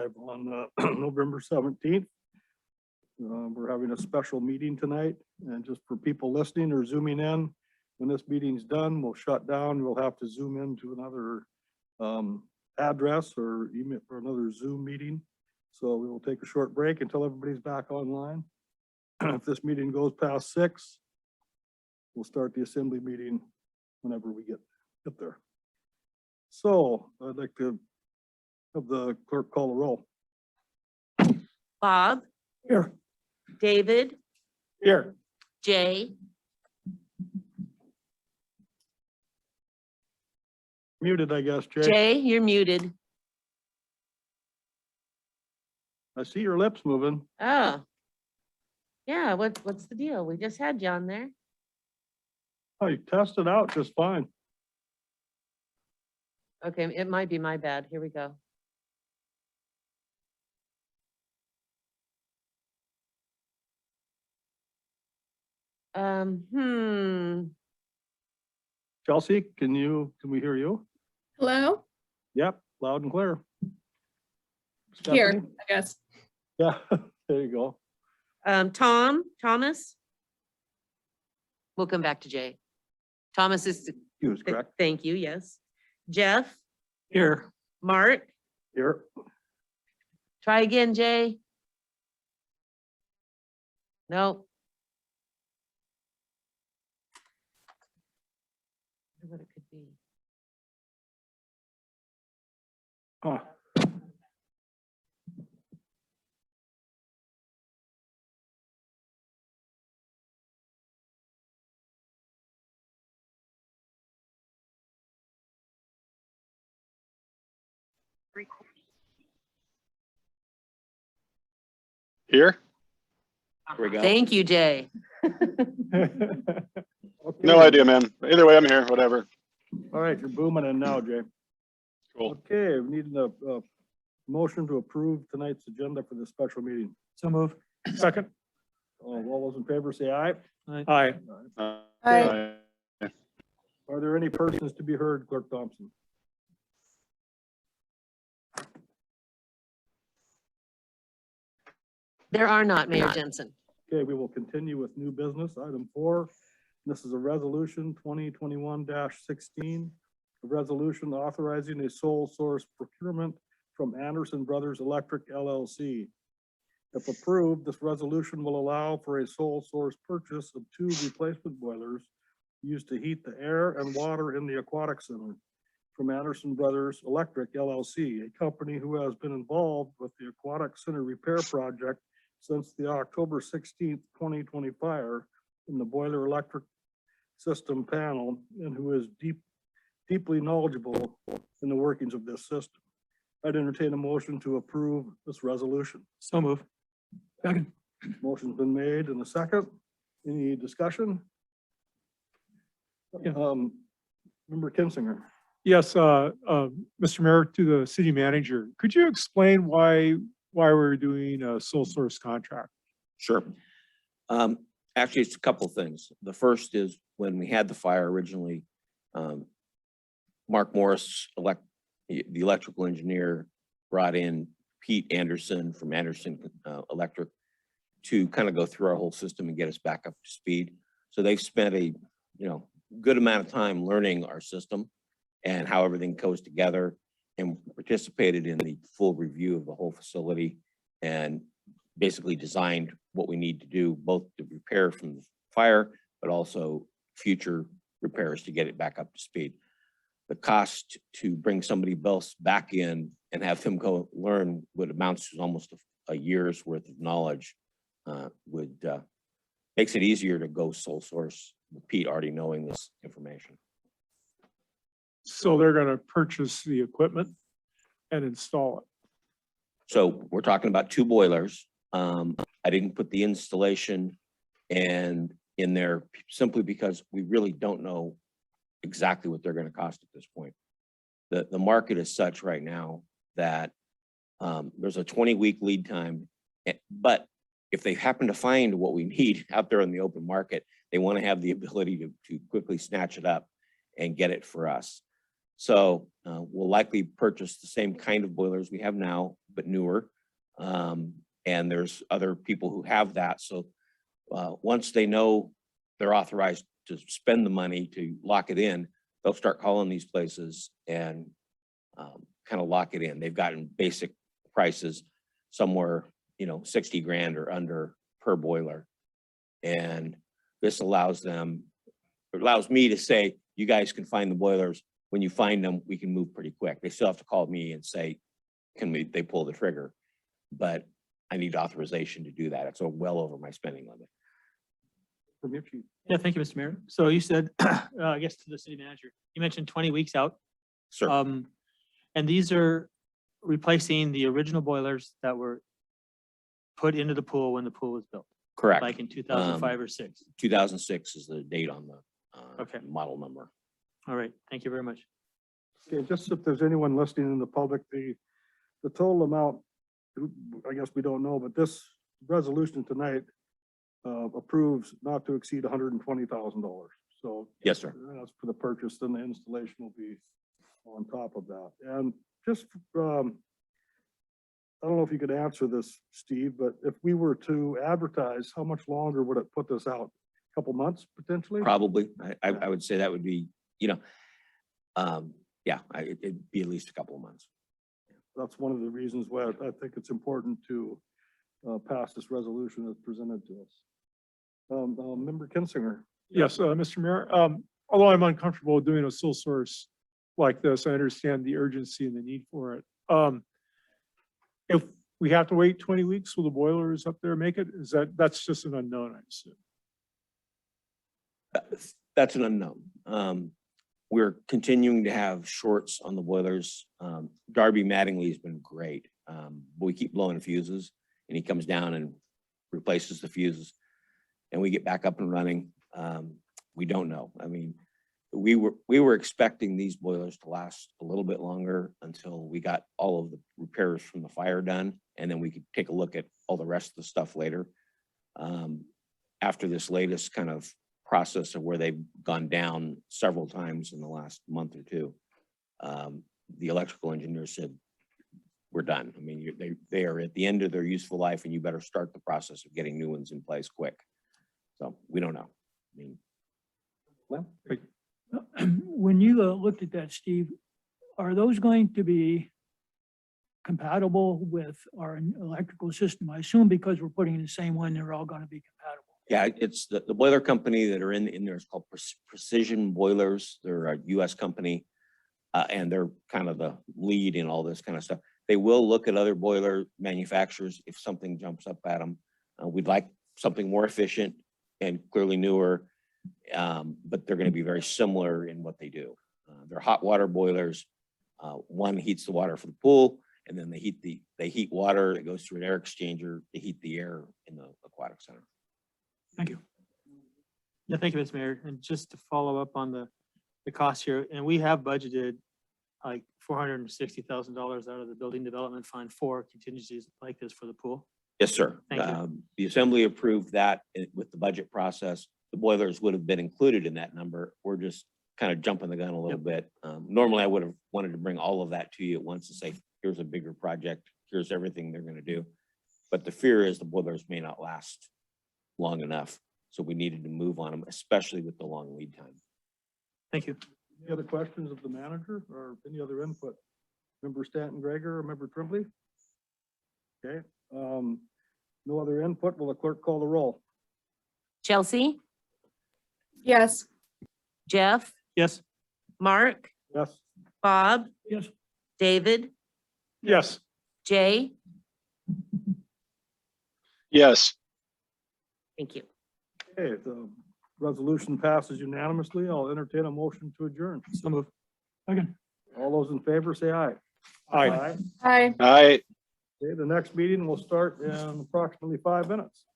live on November 17th. We're having a special meeting tonight, and just for people listening or zooming in, when this meeting's done, we'll shut down. We'll have to zoom into another address or email or another Zoom meeting. So we will take a short break until everybody's back online. If this meeting goes past 6, we'll start the assembly meeting whenever we get there. So I'd like to have the clerk call the roll. Bob, Here. David, Here. Jay, Muted, I guess, Jay. Jay, you're muted. I see your lips moving. Oh. Yeah, what's the deal? We just had you on there. Oh, you tested out just fine. Okay, it might be my bad. Here we go. Chelsea, can we hear you? Hello? Yep, loud and clear. Here, Stephanie? I guess. Yeah, there you go. Thomas? We'll come back to Jay. Thomas is, He was correct. thank you, yes. Jeff, Here. Mark, Here. try again, Jay. No. I wonder what it could be. Huh. Here? Here we go. Thank you, Jay. Okay. No idea, man. Either way, I'm here, whatever. All right, you're booming in now, Jay. Cool. Okay, we need a motion to approve tonight's agenda for this special meeting. So move. Second. All those in favor say aye. Aye. Aye. Are there any persons to be heard, Clerk Thompson? There are not, Mayor Jensen. Okay, we will continue with new business. Item 4. This is a resolution 2021-16. A resolution authorizing a sole source procurement from Anderson Brothers Electric LLC. If approved, this resolution will allow for a sole source purchase of 2 replacement boilers used to heat the air and water in the aquatic center from Anderson Brothers Electric LLC, a company who has been involved with the aquatic center repair project since the October 16th, 2020 fire in the boiler electric system panel, and who is deeply knowledgeable in the workings of this system. I'd entertain a motion to approve this resolution. So move. Second. Motion's been made in a second. Any discussion? Yeah. Member Kinsinger. Yes, Mr. Mayor, to the city manager, could you explain why we're doing a sole source contract? Sure. Actually, it's a couple things. The first is when we had the fire originally, Mark Morris, the electrical engineer, brought in Pete Anderson from Anderson Electric to kind of go through our whole system and get us back up to speed. So they've spent a good amount of time learning our system and how everything goes together, and participated in the full review of the whole facility and basically designed what we need to do, both to repair from the fire, but also future repairs to get it back up to speed. The cost to bring somebody else back in and have him go learn what amounts to almost a year's worth of knowledge makes it easier to go sole source with Pete already knowing this information. So they're gonna purchase the equipment and install it. So we're talking about 2 boilers. I didn't put the installation and in there simply because we really don't know exactly what they're going to cost at this point. The market is such right now that there's a 20-week lead time, but if they happen to find what we need out there in the open market, they want to have the ability to quickly snatch it up and get it for us. So we'll likely purchase the same kind of boilers we have now, but newer. And there's other people who have that. So once they know they're authorized to spend the money to lock it in, they'll start calling these places and kind of lock it in. They've gotten basic prices somewhere, 60 grand or under per boiler. And this allows me to say, you guys can find the boilers. When you find them, we can move pretty quick. They still have to call me and say, they pull the trigger? But I need authorization to do that. It's well over my spending limit. From your chief. Yeah, thank you, Mr. Mayor. So you said, I guess to the city manager, you mentioned 20 weeks out. Sir, And these are replacing the original boilers that were put into the pool when the pool was built, correct. like in 2005 or 6. 2006 is the date on the Okay. model number. All right, thank you very much. Okay, just if there's anyone listening in the public, the total amount, I guess we don't know, but this resolution tonight approves not to exceed $120,000. So Yes, sir. that's for the purchase, then the installation will be on top of that. And just, I don't know if you could answer this, Steve, but if we were to advertise, how much longer would it put this out? A couple months potentially? Probably. I would say that would be, yeah, it'd be at least a couple of months. That's one of the reasons why I think it's important to pass this resolution as presented to us. Member Kinsinger. Yes, Mr. Mayor, although I'm uncomfortable doing a sole source like this, I understand the urgency and the need for it. If we have to wait 20 weeks, will the boilers up there make it? That's just an unknown, I assume. That's an unknown. We're continuing to have shorts on the boilers. Darby Mattingly has been great. But we keep blowing fuses and he comes down and replaces the fuses and we get back up and running. We don't know. I mean, we were expecting these boilers to last a little bit longer until we got all of the repairs from the fire done. And then we could take a look at all the rest of the stuff later. After this latest kind of process of where they've gone down several times in the last month or two, the electrical engineer said, we're done. I mean, they are at the end of their useful life and you better start the process of getting new ones in place quick. So we don't know. I mean, When you looked at that, Steve, are those going to be compatible with our electrical system? I assume because we're putting in the same one, they're all going to be compatible. yeah, it's the boiler company that are in there is called Precision Boilers. They're a US company. And they're kind of the lead in all this kind of stuff. They will look at other boiler manufacturers if something jumps up at them. We'd like something more efficient and clearly newer, but they're going to be very similar in what they do. They're hot water boilers. One heats the water for the pool, and then they heat water that goes through an air exchanger to heat the air in the aquatic center. Thank you. Yeah, thank you, Mr. Mayor. And just to follow up on the cost here, and we have budgeted like $460,000 out of the building development fund for contingencies like this for the pool. Yes, sir. Thank you. The assembly approved that with the budget process. The boilers would have been included in that number. We're just kind of jumping the gun a little bit. Normally, I would have wanted to bring all of that to you at once and say, here's a bigger project. Here's everything they're going to do. But the fear is the boilers may not last long enough. So we needed to move on them, especially with the long lead time. Thank you. Any other questions of the manager or any other input? Member Stanton Gregor or Member Tremblay? Okay, no other input. Will the clerk call the roll? Chelsea, Yes. Jeff, Yes. Mark, Yes. Bob, Yes. David, Yes, Jay. Yes. Thank you. Okay, the resolution passes unanimously. I'll entertain a motion to adjourn. So move. Again. All those in favor say aye. aye. Hi. All right. Okay, the next meeting will start in approximately 5 minutes.